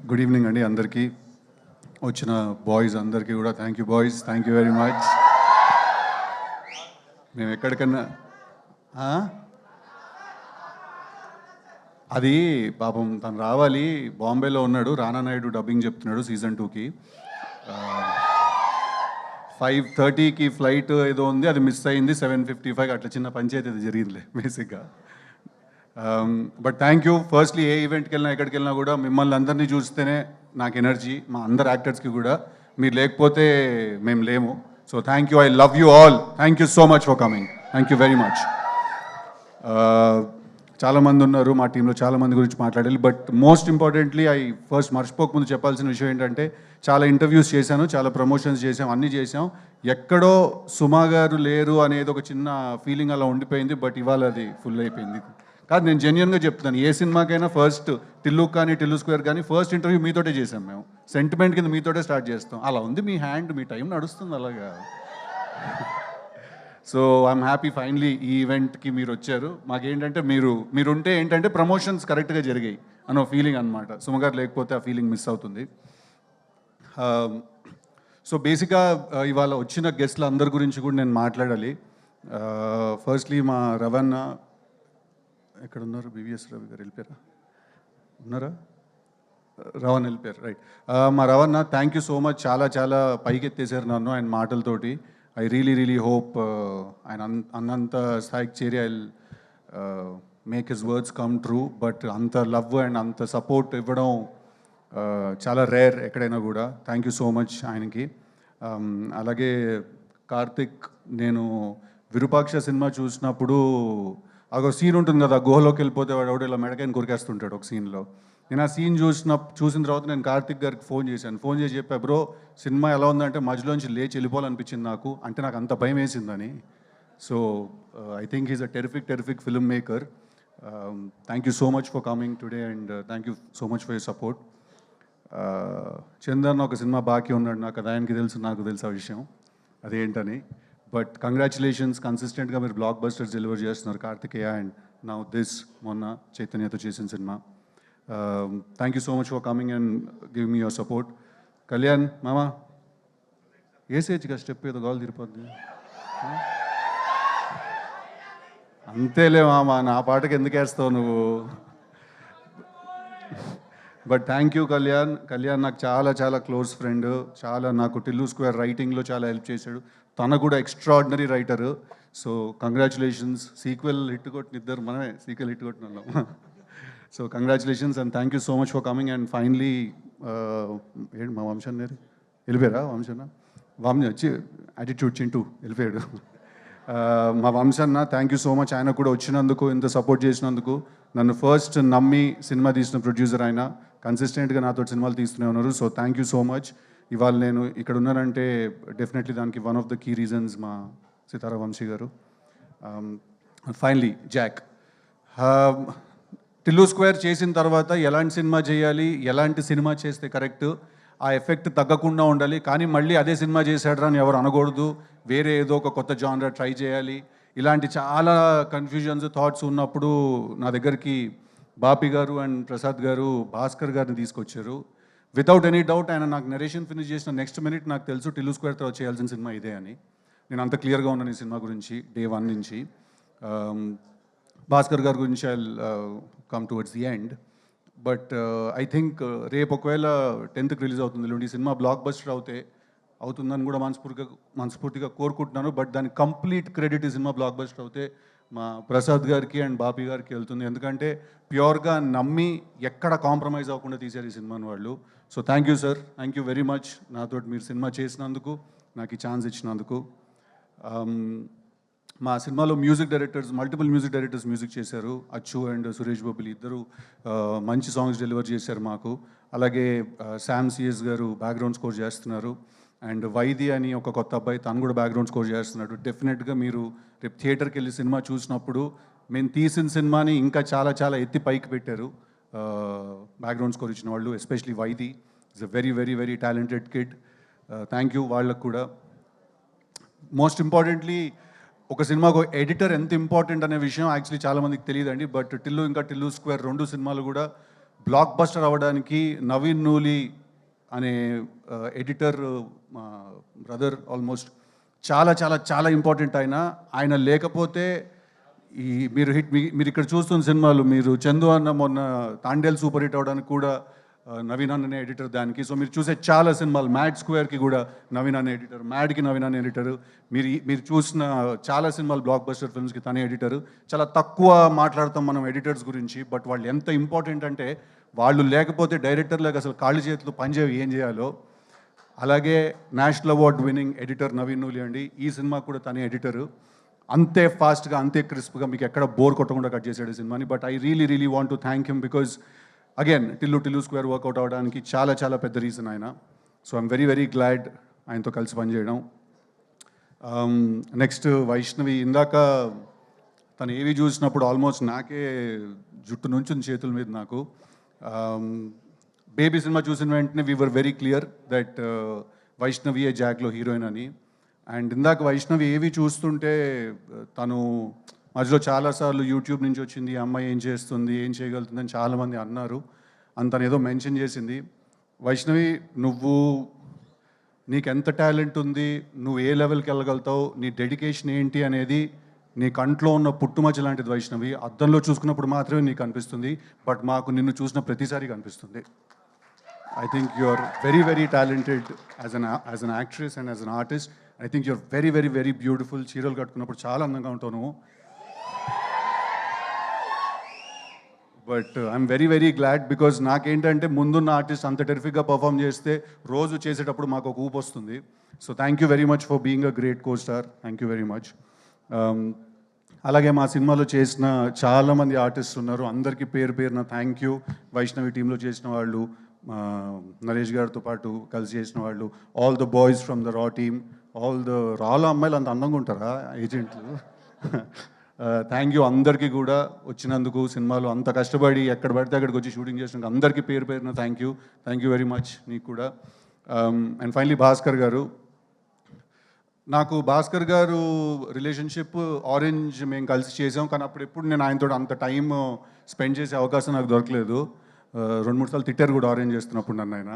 Good evening అండి అందరికీ, వచ్చిన బాయ్స్ అందరికీ కూడా thank you boys, thank you very much. మేము ఎక్కడికన్నా అది పాపం తను రావాలి, బాంబేలో ఉన్నాడు, రానా నాయుడు డబ్బింగ్ చెప్తున్నాడు సీజన్ 2కి. 5:30కి ఫ్లైట్ ఏదో ఉంది, అది మిస్ అయింది. 7:55 అట్లా చిన్న పంచాయతీ అది జరిగిందిలే బేసిక్గా. But thank you. ఫస్ట్లీ ఏ ఈవెంట్కి వెళ్ళినా ఎక్కడికి వెళ్ళినా కూడా మిమ్మల్ని అందరినీ చూస్తేనే నాకు ఎనర్జీ, మా అందరు యాక్టర్స్కి కూడా. మీరు లేకపోతే మేము లేము. So thank you, I love you all, thank you so much for coming, thank you very much. చాలామంది ఉన్నారు మా టీంలో, చాలామంది గురించి మాట్లాడాలి. బట్ మోస్ట్ ఇంపార్టెంట్లీ ఫస్ట్ మర్చిపోకముందు చెప్పాల్సిన విషయం ఏంటంటే, చాలా ఇంటర్వ్యూస్ చేశాను, చాలా ప్రమోషన్స్ చేసాం, అన్నీ చేసాం. ఎక్కడో సుమా గారు లేరు అనేది ఒక చిన్న ఫీలింగ్ అలా ఉండిపోయింది. బట్ ఇవాళ అది ఫుల్ అయిపోయింది. కాదు, నేను జెన్యున్గా చెప్తాను, ఏ సినిమాకైనా ఫస్ట్ టిల్లు కానీ టిల్లు స్క్వేర్ కానీ ఫస్ట్ ఇంటర్వ్యూ మీతోటే చేసాం మేము. సెంటిమెంట్ కింద మీతోటే స్టార్ట్ చేస్తాం. అలా ఉంది మీ హ్యాండ్, మీ టైం నడుస్తుంది అలాగా. సో ఐఎమ్ హ్యాపీ ఫైనలీ ఈ ఈవెంట్కి మీరు వచ్చారు. మాకేంటంటే మీరుంటే ఏంటంటే ప్రమోషన్స్ కరెక్ట్గా జరిగాయి అన్న ఫీలింగ్ అనమాట. సుమగారు లేకపోతే ఆ ఫీలింగ్ మిస్ అవుతుంది. సో బేసిక్గా ఇవాళ వచ్చిన గెస్ట్ల అందరి గురించి కూడా నేను మాట్లాడాలి. ఫస్ట్లీ మా రవణ ఎక్కడ ఉన్నారు? బివిఎస్ రవి గారు వెళ్ళిపోయారా? ఉన్నారా? రవణ్ వెళ్ళిపోయారు, రైట్. మా రవణ, థ్యాంక్ యూ సో మచ్. చాలా చాలా పైకి ఎత్తేసారు నన్ను ఆయన మాటలతోటి. ఐ రియలీ హోప్ ఆయన అన్నంత స్థాయికి చేరి I make his words come true. But అంత లవ్ అండ్ అంత సపోర్ట్ ఇవ్వడం చాలా రేర్ ఎక్కడైనా కూడా. థ్యాంక్ యూ సో మచ్ ఆయనకి. అలాగే కార్తిక్, నేను విరూపాక్ష సినిమా చూసినప్పుడు ఒక సీన్ ఉంటుంది కదా, గుహలోకి వెళ్ళిపోతే వాడు ఎవడో ఇలా మెడకాయని కొరికేస్తుంటాడు ఒక సీన్లో. నేను ఆ సీన్ చూసిన తర్వాత నేను కార్తిక్ గారికి ఫోన్ చేశాను. ఫోన్ చేసి చెప్పా, బ్రో సినిమా ఎలా ఉందంటే మధ్యలోంచి లేచి వెళ్ళిపోవాలనిపించింది నాకు, అంటే నాకు అంత భయం వేసిందని. So I think is a terrific film maker. Thank you so much for coming today and thank you so much for your support. Chandan ఒక సినిమా బాకీ ఉన్నాడు నాకు, అది ఆయనకి తెలుసు, నాకు తెలుసు ఆ విషయం అదేంటని. బట్ కంగ్రాచులేషన్స్, కన్సిస్టెంట్గా మీరు బ్లాక్ బస్టర్స్ డెలివర్ చేస్తున్నారు కార్తికేయ అండ్ నౌ దిస్ మొన్న చైతన్యతో చేసిన cinema. Thank you so much for coming and give me your support. Kalyan మామ ఏసేజ్గా స్టెప్ ఏదో గాలు తిరిపోద్ది అంతేలే మామ, నా పాటకి ఎందుకు వేస్తావు నువ్వు? But thank you Kalyan. Kalyan నాకు చాలా చాలా క్లోజ్ ఫ్రెండ్. చాలా నాకు టిల్లు స్క్వేర్ రైటింగ్లో చాలా హెల్ప్ చేశాడు. తన కూడా extraordinary writer. So congratulations. Sequel hit కొట్టిన ఇద్దరు మనమే సీక్వెల్ హిట్ కొట్టిన వాళ్ళం. So congratulations and thank you so much for coming. And finally ఏంటి మా వంశన్ గారు వెళ్ళిపోయారా? వంశ వచ్చి యాటిట్యూడ్ చింటూ వెళ్ళిపోయాడు. మా వంశన్న, థ్యాంక్ యూ సో మచ్. ఆయన కూడా వచ్చినందుకు, ఇంత సపోర్ట్ చేసినందుకు. నన్ను ఫస్ట్ నమ్మి సినిమా తీసిన ప్రొడ్యూసర్ ఆయన. కన్సిస్టెంట్గా నాతో సినిమాలు తీస్తూనే ఉన్నారు. So thank you so much. ఇవాళ నేను ఇక్కడ ఉన్నానంటే డెఫినెట్లీ దానికి one of the key reasons మా సితారా వంశీ గారు. Finally Jack. టిల్లు స్క్వేర్ చేసిన తర్వాత ఎలాంటి సినిమా చేయాలి, ఎలాంటి సినిమా చేస్తే కరెక్ట్, ఆ ఎఫెక్ట్ తగ్గకుండా ఉండాలి, కానీ మళ్ళీ అదే సినిమా చేశాడరా అని ఎవరు అనకూడదు, వేరే ఏదో ఒక కొత్త జానరా ట్రై చేయాలి, ఇలాంటి చాలా కన్ఫ్యూజన్స్, థాట్స్ ఉన్నప్పుడు నా దగ్గరికి బాపి గారు అండ్ ప్రసాద్ గారు భాస్కర్ గారిని తీసుకొచ్చారు. వితౌట్ ఎనీ డౌట్ ఆయన నాకు నరేషన్ ఫినిష్ చేసిన నెక్స్ట్ మినిట్ నాకు తెలుసు టిల్లు స్క్వేర్ తర్వాత చేయాల్సిన సినిమా ఇదే అని. నేను అంత క్లియర్గా ఉన్నాను ఈ సినిమా గురించి డే 1 నుంచి. భాస్కర్ గారి గురించి I come towards the end. But I think రేపు ఒకవేళ 10th రిలీజ్ అవుతుంది, ఈ సినిమా బ్లాక్ బస్టర్ అవుతుందని కూడా మనస్ఫూర్తిగా కోరుకుంటున్నాను. బట్ దాని కంప్లీట్ క్రెడిట్ ఈ సినిమా బ్లాక్ బస్టర్ అవుతే మా ప్రసాద్ గారికి అండ్ బాపి గారికి వెళ్తుంది. ఎందుకంటే ప్యూర్గా నమ్మి ఎక్కడ కాంప్రమైజ్ అవ్వకుండా తీశారు ఈ సినిమాని వాళ్ళు. So thank you sir, thank you very much. నాతో మీరు సినిమా చేసినందుకు, నాకు ఈ ఛాన్స్ ఇచ్చినందుకు. మా సినిమాలో మల్టిపుల్ మ్యూజిక్ డైరెక్టర్స్ మ్యూజిక్ చేశారు. అచ్చు అండ్ సురేష్ బొబ్బిలి ఇద్దరు మంచి సాంగ్స్ డెలివర్ చేశారు మాకు. అలాగే శామ్ సిఎస్ గారు బ్యాక్గ్రౌండ్ స్కోర్ చేస్తున్నారు. అండ్ వైది అని ఒక కొత్త అబ్బాయి, తను కూడా బ్యాక్గ్రౌండ్ స్కోర్ చేస్తున్నాడు. డెఫినెట్గా మీరు రేపు థియేటర్కి వెళ్ళి సినిమా చూసినప్పుడు మేము తీసిన సినిమాని ఇంకా చాలా చాలా ఎత్తి పైకి పెట్టారు బ్యాక్గ్రౌండ్ స్కోర్ ఇచ్చిన వాళ్ళు. Especially Vaidhi is a very talented kid. Thank you వాళ్ళకు కూడా. మోస్ట్ ఇంపార్టెంట్లీ ఒక సినిమాకు ఎడిటర్ ఎంత ఇంపార్టెంట్ అనే విషయం యాక్చువల్లీ చాలామందికి తెలియదండి. బట్ టిల్లు స్క్వేర్ 2 సినిమాలు కూడా బ్లాక్ బస్టర్ అవ్వడానికి నవీన్ నూలి అనే ఎడిటర్ మా బ్రదర్ ఆల్మోస్ట్ చాలా చాలా చాలా ఇంపార్టెంట్. ఆయన లేకపోతే ఈ మీరు ఇక్కడ చూస్తున్న సినిమాలు, మీరు చందు అన్న మొన్న తాండేల్ సూపర్ హిట్ అవ్వడానికి కూడా నవీన్ అన్ననే ఎడిటర్ దానికి. సో మీరు చూసే చాలా సినిమాలు, మ్యాడ్ స్క్వేర్కి కూడా నవీన్ అన్న ఎడిటర్, మ్యాడ్కి నవీన్ అన్న ఎడిటర్, మీరు చూసిన చాలా సినిమాలు బ్లాక్ బస్టర్ ఫిల్మ్స్కి తనే ఎడిటర్. చాలా తక్కువ మాట్లాడతాం మనం ఎడిటర్స్ గురించి, బట్ వాళ్ళు ఎంత ఇంపార్టెంట్ అంటే వాళ్ళు లేకపోతే డైరెక్టర్లకు అసలు కాళ్ళు చేతులు పనిచేవి ఏం చేయాలో. అలాగే national award winning editor Naveen Nooli అండి, ఈ సినిమా కూడా తనే ఎడిటరు. అంతే ఫాస్ట్గా, అంతే క్రిస్ప్గా, మీకు ఎక్కడ బోర్ కొట్టకుండా కట్ చేసాడు ఈ సినిమాని. But I really want to thank him because again Tillu square work out అవ్వడానికి చాలా చాలా పెద్ద రీజన్ ఆయన. సో ఐఎమ్ వెరీ గ్లాడ్ ఆయనతో కలిసి పనిచేయడం. నెక్స్ట్ వైష్ణవి, ఇందాక తను ఏవి చూసినప్పుడు ఆల్మోస్ట్ నాకే జుట్టు నుంచుంది చేతుల మీద నాకు. బేబీ సినిమా చూసిన వెంటనే we were very clear that Vaishnavi ఏ జాక్లో హీరోయిన్ అని. అండ్ ఇందాక వైష్ణవి ఏవి చూస్తుంటే తను మధ్యలో చాలాసార్లు యూట్యూబ్ నుంచి వచ్చింది, ఈ అమ్మాయి ఏం చేస్తుంది, ఏం చేయగలుగుతుందని చాలామంది అన్నారు. తను ఏదో మెన్షన్ చేసింది. వైష్ణవి, నీకు ఎంత టాలెంట్ ఉంది, నువ్వు ఏ లెవెల్కి వెళ్ళగలుగుతావు, నీ డెడికేషన్ ఏంటి అనేది నీ కంట్లో ఉన్న పుట్టుమచ్చ లాంటిది వైష్ణవి. అద్దంలో చూసుకున్నప్పుడు మాత్రమే నీకు అనిపిస్తుంది, బట్ మాకు నిన్ను చూసిన ప్రతిసారి కనిపిస్తుంది. I think you're very talented as an actress and as an artist. I think you're very beautiful. చీరలు కట్టుకున్నప్పుడు చాలా అందంగా ఉంటావు నువ్వు. But I'm very glad because నాకేంటంటే ముందున్న ఆర్టిస్ట్ అంత టెరిఫిక్గా పర్ఫామ్ చేస్తే రోజు చేసేటప్పుడు మాకు ఒక ఊపు వస్తుంది. So thank you very much for being a great co star. Thank you very much. అలాగే మా సినిమాలో చేసిన చాలామంది ఆర్టిస్ట్ ఉన్నారు, అందరికీ పేరున థ్యాంక్ యూ. వైష్ణవి టీంలో చేసిన వాళ్ళు, నరేష్ గారితో పాటు కలిసి చేసిన వాళ్ళు, all the boys from the రా టీమ్, ఆల్ ద రాలో అమ్మాయిలు అంత అందంగా ఉంటారా ఏజెంట్లు? థ్యాంక్ యూ అందరికీ కూడా వచ్చినందుకు, సినిమాలో అంత కష్టపడి ఎక్కడ పడితే అక్కడికి వచ్చి షూటింగ్ చేసినందుకు అందరికీ పేరున థ్యాంక్ యూ వెరీ మచ్ నీకు కూడా. అండ్ ఫైనలీ భాస్కర్ గారు, నాకు భాస్కర్ గారు రిలేషన్షిప్ ఆరెంజ్ మేము కలిసి చేసాం, కానీ అప్పుడు ఎప్పుడు నేను ఆయనతో అంత టైం స్పెండ్ చేసే అవకాశం నాకు దొరకలేదు. 2-3 సార్లు తిట్టారు కూడా ఆరెంజ్ చేస్తున్నప్పుడు నన్ను ఆయన.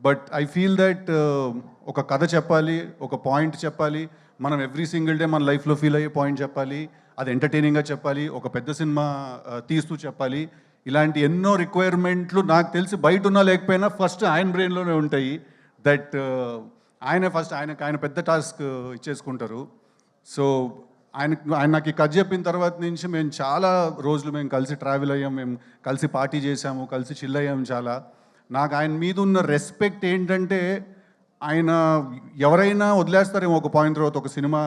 బట్ ఐ ఫీల్ దట్ ఒక కథ చెప్పాలి, ఒక పాయింట్ చెప్పాలి, మనం ఎవ్రీ సింగిల్ డే మన లైఫ్లో ఫీల్ అయ్యే పాయింట్ చెప్పాలి, అది ఎంటర్టైనింగ్గా చెప్పాలి, ఒక పెద్ద సినిమా తీస్తూ చెప్పాలి. ఇలాంటి ఎన్నో రిక్వైర్మెంట్లు నాకు తెలిసి బయట ఉన్నా లేకపోయినా ఫస్ట్ ఆయన బ్రెయిన్లోనే ఉంటాయి. దట్ ఆయన పెద్ద టాస్క్ ఇచ్చేసుకుంటారు. సో ఆయన నాకు ఈ కథ చెప్పిన తర్వాత నుంచి మేము చాలా రోజులు మేము కలిసి ట్రావెల్ అయ్యాం, మేము కలిసి పార్టీ చేసాము, కలిసి చిల్ అయ్యాము చాలా. నాకు ఆయన మీద ఉన్న రెస్పెక్ట్ ఏంటంటే, ఆయన ఎవరైనా వదిలేస్తారేమో ఒక పాయింట్ తర్వాత, ఒక సినిమా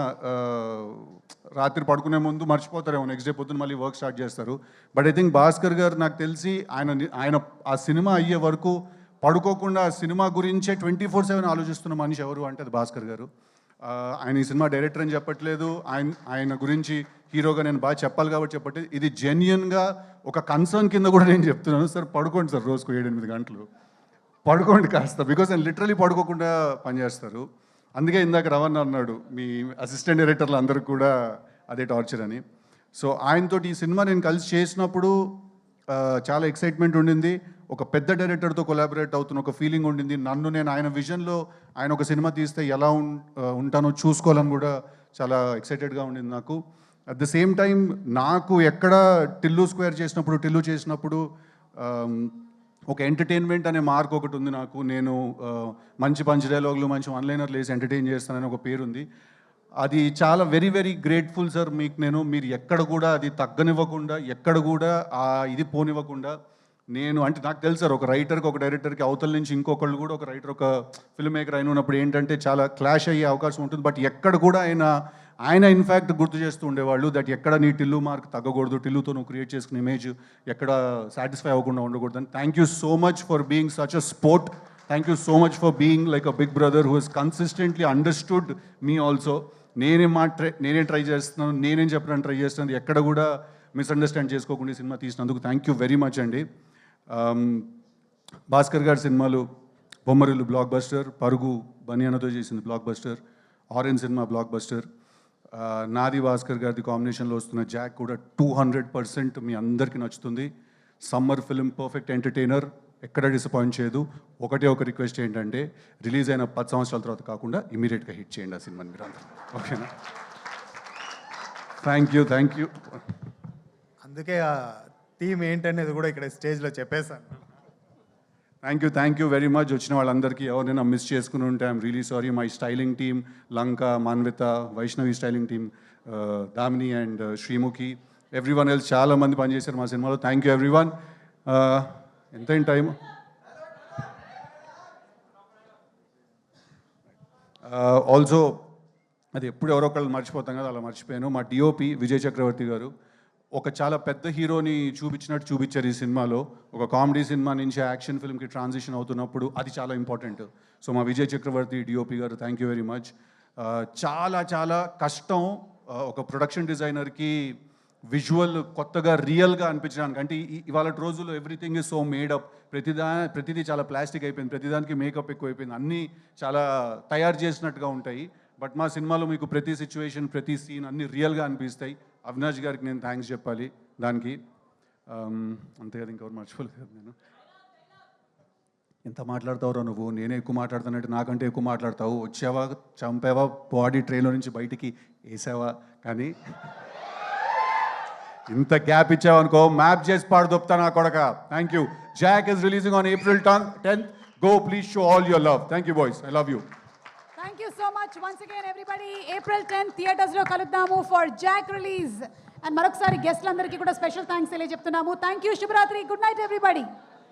రాత్రి పడుకునే ముందు మర్చిపోతారేమో, నెక్స్ట్ డే పొద్దున్న మళ్ళీ వర్క్ స్టార్ట్ చేస్తారు. బట్ ఐ థింక్ భాస్కర్ గారు నాకు తెలిసి ఆయన ఆ సినిమా అయ్యే వరకు పడుకోకుండా ఆ సినిమా గురించే 24/7 ఆలోచిస్తున్న మనిషి ఎవరు అంటే అది భాస్కర్ గారు. ఆయన ఈ సినిమా డైరెక్టర్ అని చెప్పట్లేదు, ఆయన గురించి హీరోగా నేను బాగా చెప్పాలి కాబట్టి చెప్పట్లేదు, ఇది జెన్యున్గా ఒక కన్సర్న్ కింద కూడా నేను చెప్తున్నాను. సార్ పడుకోండి సార్, రోజుకు 7-8 గంటలు పడుకోండి కాస్త, బికాస్ ఆయన లిటరలీ పడుకోకుండా పనిచేస్తారు. అందుకే ఇందాక రవణ అన్నాడు మీ అసిస్టెంట్ డైరెక్టర్లు అందరికి కూడా అదే టార్చర్ అని. సో ఆయనతో ఈ సినిమా నేను కలిసి చేసినప్పుడు చాలా ఎక్సైట్మెంట్ ఉండింది, ఒక పెద్ద డైరెక్టర్తో కొలాబరేట్ అవుతున్న ఒక ఫీలింగ్ ఉండింది. నేను ఆయన విజన్లో ఆయన ఒక సినిమా తీస్తే ఎలా ఉంటానో చూసుకోవాలని కూడా చాలా ఎక్సైటెడ్గా ఉండింది నాకు. అట్ ద సేమ్ టైం నాకు ఎక్కడ టిల్లు చేసినప్పుడు ఒక ఎంటర్టైన్మెంట్ అనే మార్క్ ఒకటి ఉంది నాకు. నేను మంచి పంచ్ డైలాగులు, మంచి వన్లైనర్లు వేసి ఎంటర్టైన్ చేస్తానని ఒక పేరుంది. అది చాలా వెరీ గ్రేట్ఫుల్ సార్ మీకు. మీరు ఎక్కడ కూడా అది తగ్గనివ్వకుండా, ఎక్కడ కూడా ఇది పోనివ్వకుండా, నేను అంటే నాకు తెలుసు సార్, ఒక రైటర్కి ఒక డైరెక్టర్కి అవతల నుంచి ఇంకొకళ్ళు కూడా, ఒక రైటర్ ఒక ఫిల్మ్ మేకర్ అయిన ఉన్నప్పుడు ఏంటంటే చాలా క్లాష్ అయ్యే అవకాశం ఉంటుంది. బట్ ఎక్కడ కూడా ఆయన ఇన్ఫ్యాక్ట్ గుర్తు చేస్తూ ఉండేవాళ్ళు దట్ ఎక్కడ నీ టిల్లు మార్క్ తగ్గకూడదు, టిల్లుతో నువ్వు క్రియేట్ చేసుకున్న ఇమేజ్ ఎక్కడ సాటిస్ఫై అవ్వకుండా ఉండకూడదు అని. Thank you so much for being such a sport. Thank you so much for being like a big brother who has consistently understood me also. నేనే ట్రై చేస్తున్నాను, నేనేం చెప్పడానికి ట్రై చేస్తున్నాను, ఎక్కడ కూడా మిస్అండర్స్టాండ్ చేసుకోకుండా ఈ సినిమా తీసినందుకు థ్యాంక్ యూ వెరీ మచ్ అండి. భాస్కర్ గారి సినిమాలు బొమ్మరిల్లు బ్లాక్ బస్టర్, పరుగు బనియానతో చేసింది block buster, orange cinema block buster, నాది భాస్కర్ గారిది కాంబినేషన్లో వస్తున్న జాక్ కూడా 200% మీ అందరికీ నచ్చుతుంది. సమ్మర్ ఫిల్మ్, పర్ఫెక్ట్ ఎంటర్టైనర్, ఎక్కడ డిసప్పాయింట్ చేయదు. ఒకటే ఒక రిక్వెస్ట్ ఏంటంటే రిలీజ్ అయిన 10 సంవత్సరాల తర్వాత కాకుండా ఇమీడియట్గా హిట్ చేయండి ఆ సినిమాని మీరు అందరూ. ఓకేనా? Thank you. అందుకే ఆ థీమ్ ఏంటనేది కూడా ఇక్కడ స్టేజ్లో చెప్పేశాను. Thank you very much. వచ్చిన వాళ్ళందరికీ ఎవరైనా మిస్ చేసుకుని ఉంటే I'm really sorry. My styling team, Lanka, Manvitha, Vaishnavi styling team, Damini and Sreemukhi, everyone else చాలా మంది పనిచేశారు మా సినిమాలో. Thank you everyone. ఎంతైనా టైం? ఆల్సో అది ఎప్పుడు ఎవరో ఒకళ్ళు మర్చిపోతాం కదా, అలా మర్చిపోయాను. మా డిఓపి విజయ్ చక్రవర్తి గారు ఒక చాలా పెద్ద హీరోని చూపించినట్టు చూపించారు ఈ సినిమాలో. ఒక కామెడీ సినిమా నుంచి యాక్షన్ ఫిల్మ్కి ట్రాన్సిషన్ అవుతున్నప్పుడు అది చాలా ఇంపార్టెంట్. సో మా విజయ్ చక్రవర్తి డిఓపి గారు, థ్యాంక్ యూ వెరీ మచ్. చాలా కష్టం ఒక ప్రొడక్షన్ డిజైనర్కి విజువల్ కొత్తగా రియల్గా అనిపించడానికి. అంటే ఇవాళ రోజుల్లో ఎవ్రీథింగ్ ఈజ్ సో మేడప్, ప్రతిదీ చాలా ప్లాస్టిక్ అయిపోయింది, ప్రతిదానికి మేకప్ ఎక్కువైపోయింది, అన్నీ చాలా తయారు చేసినట్టుగా ఉంటాయి. బట్ మా సినిమాలో మీకు ప్రతి సిచ్యువేషన్, ప్రతి సీన్ అన్నీ రియల్గా అనిపిస్తాయి. అవినాష్ గారికి నేను థ్యాంక్స్ చెప్పాలి దానికి. అంతే కదా, ఇంకెవరు మర్చిపోలేదు కదా నేను. ఎంత మాట్లాడతావురా నువ్వు? నేనే ఎక్కువ మాట్లాడుతానంటే నాకంటే ఎక్కువ మాట్లాడతావు. వచ్చావా, చంపావా, బాడీ ట్రైన్లో నుంచి బయటికి వేసావా, కానీ ఇంత గ్యాప్ ఇచ్చావనుకో మ్యాప్ చేసి పాడుదొప్తా నా కొడక. Thank you. Jack is releasing on April 10th. Go, please show all your love. Thank you boys, I love you. Thank you so much once again everybody. April 10th theatres లో కలుద్దాము for Jack release. And మరొకసారి గెస్ట్లందరికీ కూడా special thanks తెలియజెప్తున్నాము. Thank you. శుభరాత్రి. Good night everybody.